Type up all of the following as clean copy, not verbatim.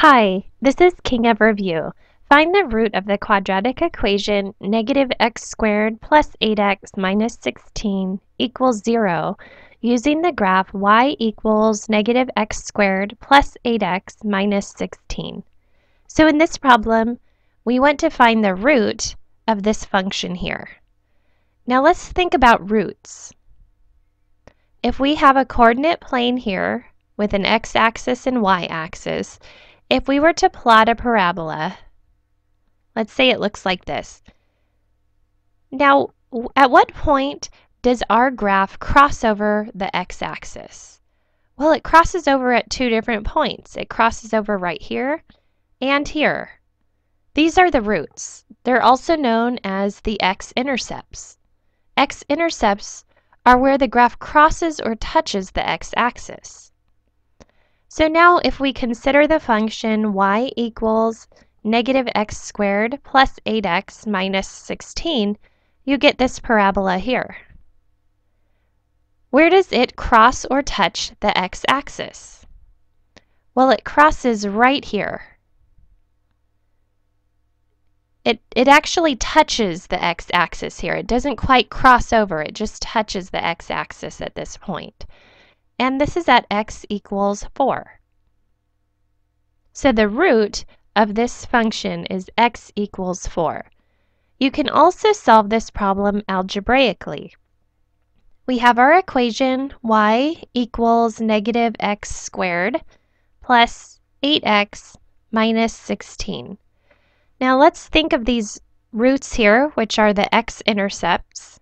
Hi, this is King of Review. Find the root of the quadratic equation negative x squared plus 8x minus 16 equals 0 using the graph y equals negative x squared plus 8x minus 16. So in this problem, we want to find the root of this function here. Now let's think about roots. If we have a coordinate plane here with an x-axis and y-axis, if we were to plot a parabola, let's say it looks like this. Now, at what point does our graph cross over the x-axis? Well, it crosses over at two different points. It crosses over right here and here. These are the roots. They're also known as the x-intercepts. X-intercepts are where the graph crosses or touches the x-axis. So now if we consider the function y equals negative x squared plus 8x minus 16, you get this parabola here. Where does it cross or touch the x-axis? Well, it crosses right here. It actually touches the x-axis here. It doesn't quite cross over, it just touches the x-axis at this point. And this is at x equals 4. So the root of this function is x equals 4. You can also solve this problem algebraically. We have our equation y equals negative x squared plus 8x minus 16. Now let's think of these roots here, which are the x-intercepts.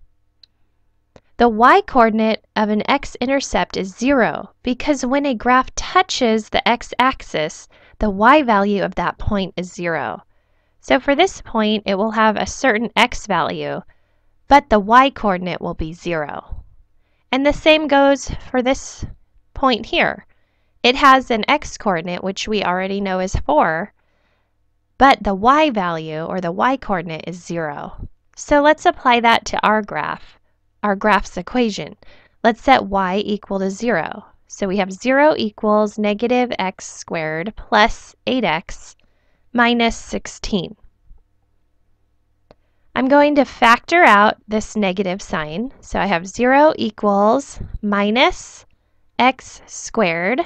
The y-coordinate of an x-intercept is 0 because when a graph touches the x-axis, the y value of that point is 0. So for this point, it will have a certain x value, but the y-coordinate will be 0. And the same goes for this point here. It has an x-coordinate, which we already know is 4, but the y value, or the y-coordinate, is 0. So let's apply that to our graph's equation. Let's set y equal to 0. So we have 0 equals negative x squared plus 8x minus 16. I'm going to factor out this negative sign. So I have 0 equals minus x squared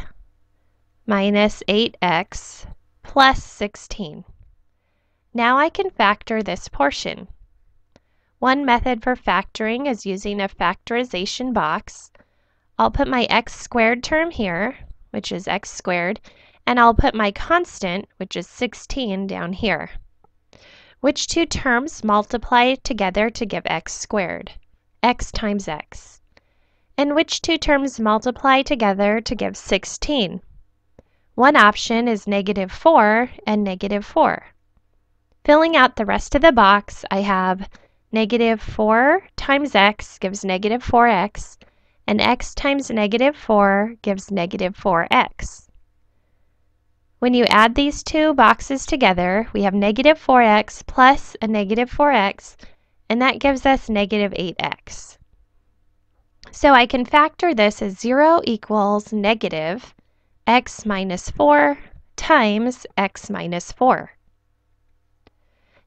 minus 8x plus 16. Now I can factor this portion. One method for factoring is using a factorization box. I'll put my x squared term here, which is x squared, and I'll put my constant, which is 16, down here. Which two terms multiply together to give x squared? X times x. And which two terms multiply together to give 16? One option is negative 4 and negative 4. Filling out the rest of the box, I have negative 4 times x gives negative 4x, and x times negative 4 gives negative 4x. When you add these two boxes together, we have negative 4x plus a negative 4x, and that gives us negative 8x. So I can factor this as 0 equals negative x minus 4 times x minus 4.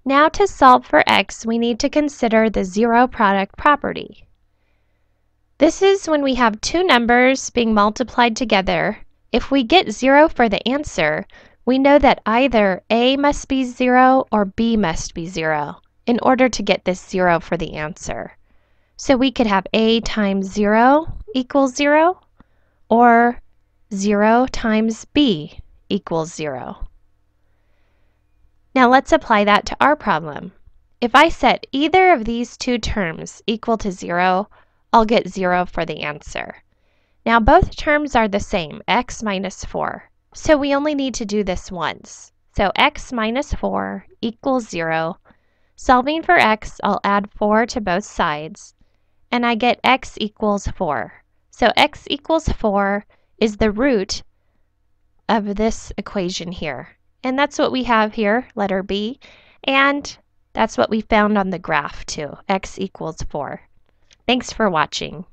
Now to solve for x, we need to consider the zero product property. This is when we have two numbers being multiplied together. If we get 0 for the answer, we know that either a must be 0 or b must be 0 in order to get this 0 for the answer. So we could have a times 0 equals 0, or 0 times b equals 0. Now let's apply that to our problem. If I set either of these two terms equal to 0, I'll get 0 for the answer. Now both terms are the same, x minus 4, so we only need to do this once. So x minus 4 equals 0. Solving for x, I'll add 4 to both sides, and I get x equals 4. So x equals 4 is the root of this equation here. And that's what we have here, letter B, and that's what we found on the graph too, x equals 4. Thanks for watching.